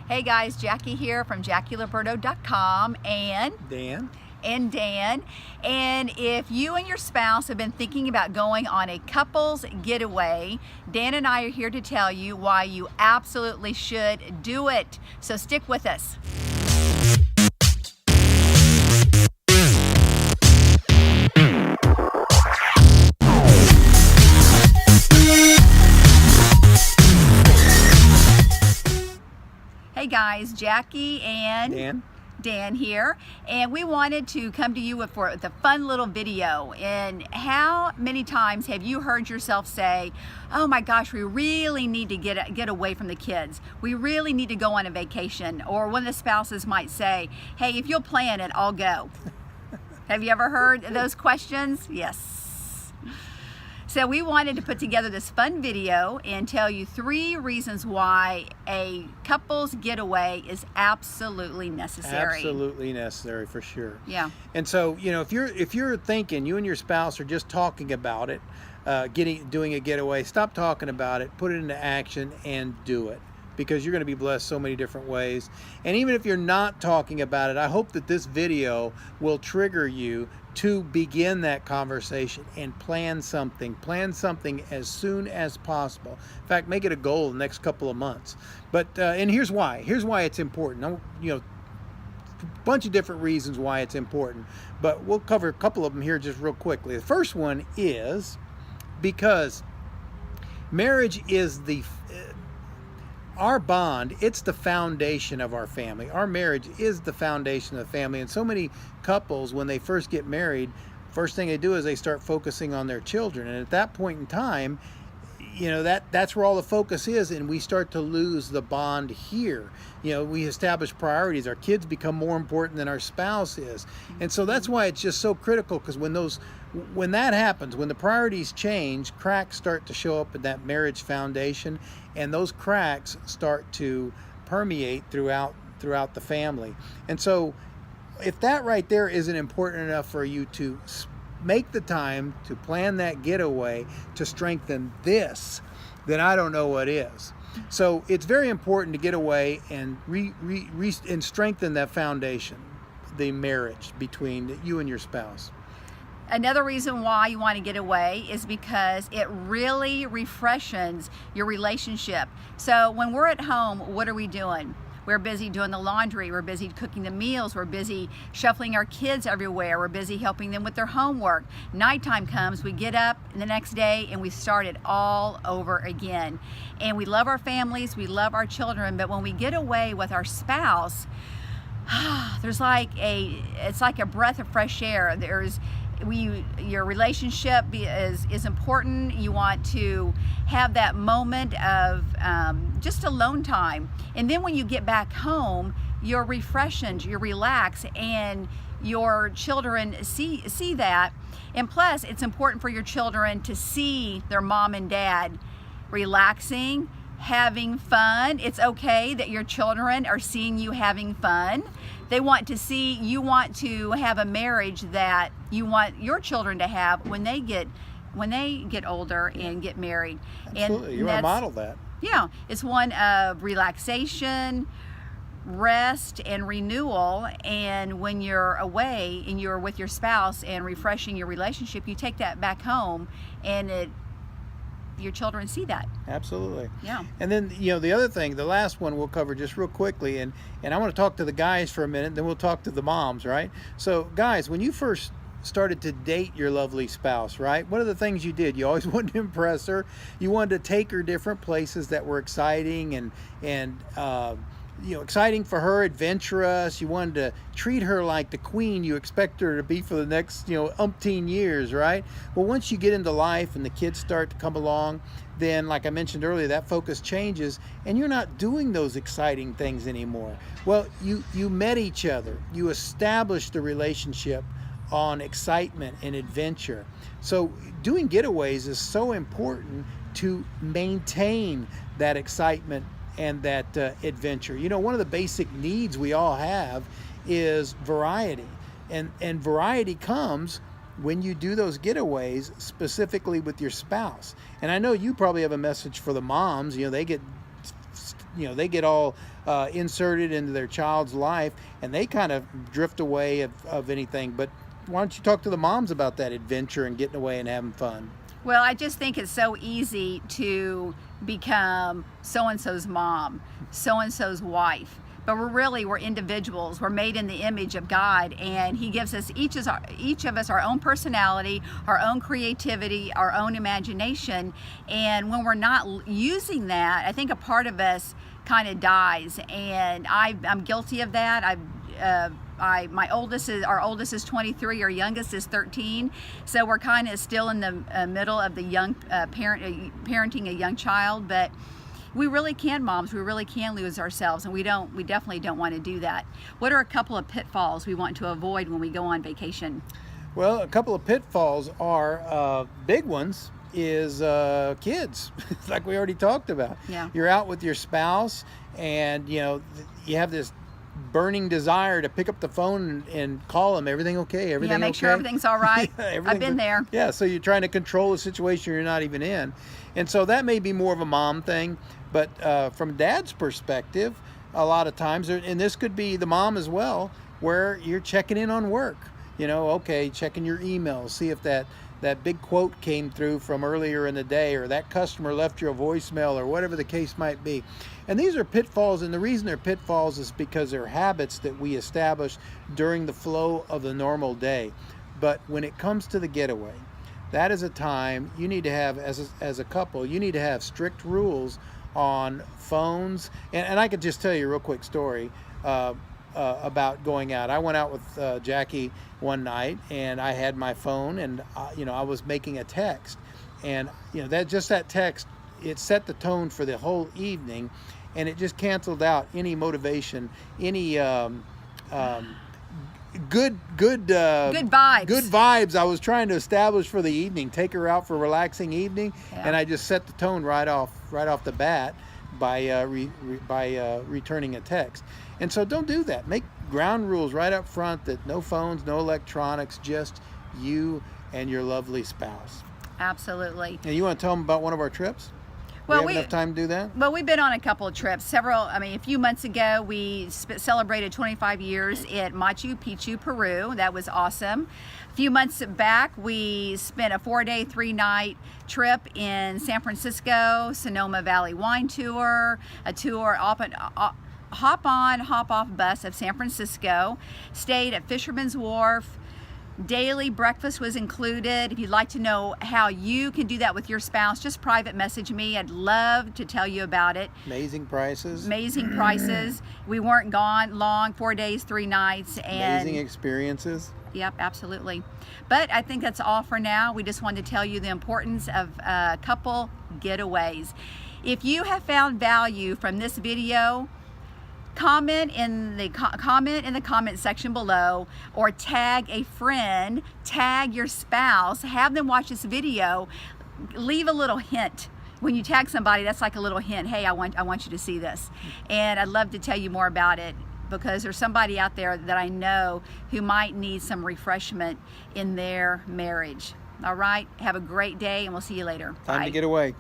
Hey guys, Jackie here from JackieLiberto.com and Dan. And if you and your spouse have been thinking about going on a couples getaway, Dan and I are here to tell you why you absolutely should do it. So stick with us. Hey guys, Jackie and Dan here, and we wanted to come to you with a fun little video. And how many times have you heard yourself say, oh my gosh, we really need to get away from the kids, we really need to go on a vacation? Or one of the spouses might say, hey, if you'll plan it, I'll go. Have you ever heard those questions? Yes. So we wanted to put together this fun video and tell you 3 reasons why a couples getaway is absolutely necessary. Absolutely necessary, for sure. Yeah. And so, you know, if you're thinking you and your spouse are just talking about it, doing a getaway, stop talking about it, put it into action, and do it, because you're going to be blessed so many different ways. And even if you're not talking about it, I hope that this video will trigger you to begin that conversation and plan something as soon as possible. In fact, make it a goal the next couple of months. But and here's why it's important. You know, a bunch of different reasons why it's important, but we'll cover a couple of them here just real quickly. The first one is because marriage is our bond. It's the foundation of our family. Our marriage is the foundation of the family. And so many couples, when they first get married, first thing they do is they start focusing on their children. And at that point in time, you know, that's where all the focus is, and we start to lose the bond here. You know, we establish priorities. Our kids become more important than our spouse is. And so that's why it's just so critical, because when that happens, when the priorities change, cracks start to show up in that marriage foundation, and those cracks start to permeate throughout the family. And so if that right there isn't important enough for you to make the time to plan that getaway to strengthen this, then I don't know what is. So it's very important to get away and and strengthen that foundation, the marriage between you and your spouse. Another reason why you want to get away is because it really refreshes your relationship. So when we're at home, what are we doing? We're busy doing the laundry, we're busy cooking the meals, we're busy shuffling our kids everywhere, we're busy helping them with their homework. Nighttime comes, we get up the next day and we start it all over again. And we love our families, we love our children, but when we get away with our spouse, it's like a breath of fresh air. Your relationship is important. You want to have that moment of just alone time, and then when you get back home, you're refreshed, you're relaxed, and your children see that. And plus, it's important for your children to see their mom and dad relaxing, having fun. It's okay that your children are seeing you having fun. They want to see, you want to have a marriage that you want your children to have when they get older and get married. Absolutely. And you want to model that. Yeah, it's one of relaxation, rest, and renewal. And when you're away and you're with your spouse and refreshing your relationship, you take that back home, and your children see that. Absolutely. Yeah. And then, you know, the other thing, the last one we'll cover just real quickly, and I want to talk to the guys for a minute, then we'll talk to the moms, right? So guys, when you first started to date your lovely spouse, right, what are the things you did? You always wanted to impress her. You wanted to take her different places that were exciting and you know, exciting for her, adventurous. You wanted to treat her like the queen you expect her to be for the next, you know, umpteen years, right? Well, once you get into life and the kids start to come along, then, like I mentioned earlier, that focus changes and you're not doing those exciting things anymore. Well, you met each other. You established a relationship on excitement and adventure. So doing getaways is so important to maintain that excitement and that adventure. You know, one of the basic needs we all have is variety, and variety comes when you do those getaways specifically with your spouse. And I know you probably have a message for the moms. You know, they get they get all inserted into their child's life, and they kind of drift away of anything. But why don't you talk to the moms about that adventure and getting away and having fun? Well, I just think it's so easy to become so-and-so's mom, so-and-so's wife. But we're individuals. We're made in the image of God, and He gives us each of us our own personality, our own creativity, our own imagination. And when we're not using that, I think a part of us kind of dies. And I'm guilty of that. Our oldest is 23, our youngest is 13, so we're kind of still in the middle of the young parenting a young child. But we really can, moms, we really can lose ourselves, and we definitely don't want to do that. What are a couple of pitfalls we want to avoid when we go on vacation? Well, a couple of pitfalls are big ones is kids, like we already talked about. Yeah. You're out with your spouse, and you have this burning desire to pick up the phone and call them. Everything okay? Everything make okay? sure everything's all right. Yeah, I've been there. Yeah, so you're trying to control a situation you're not even in. And so that may be more of a mom thing, but from dad's perspective, a lot of times, and this could be the mom as well, where you're checking in on work. Okay, checking your emails, see if that big quote came through from earlier in the day, or that customer left you a voicemail, or whatever the case might be. And these are pitfalls, and the reason they're pitfalls is because they're habits that we establish during the flow of the normal day. But when it comes to the getaway, that is a time you need to have, as a couple, you need to have strict rules on phones. And I could just tell you a real quick story about going out. I went out with Jackie one night, and I had my phone, and I was making a text, and that text, it set the tone for the whole evening, and it just canceled out any motivation, any good vibes I was trying to establish for the evening, take her out for a relaxing evening. Yeah. And I just set the tone right off the bat by returning a text. And so don't do that. Make ground rules right up front that no phones, no electronics, just you and your lovely spouse. Absolutely. And you want to tell them about one of our trips? Well, we have enough time to do that? Well, we've been on a couple of trips. A few months ago, we celebrated 25 years at Machu Picchu, Peru. That was awesome. A few months back, we spent a 4-day, 3-night trip in San Francisco, Sonoma Valley Wine Tour, a tour hop on, hop off bus of San Francisco, stayed at Fisherman's Wharf. Daily breakfast was included. If you'd like to know how you can do that with your spouse, just private message me. I'd love to tell you about it. Amazing prices. Amazing prices. We weren't gone long, 4 days, 3 nights. And amazing experiences. Yep, absolutely. But I think that's all for now. We just wanted to tell you the importance of couple getaways. If you have found value from this video, comment in the comment section below, or tag a friend, tag your spouse, have them watch this video. Leave a little hint. When you tag somebody, that's like a little hint. Hey, I want you to see this. And I'd love to tell you more about it, because there's somebody out there that I know who might need some refreshment in their marriage. All right, have a great day, and we'll see you later. Time Bye. to get away.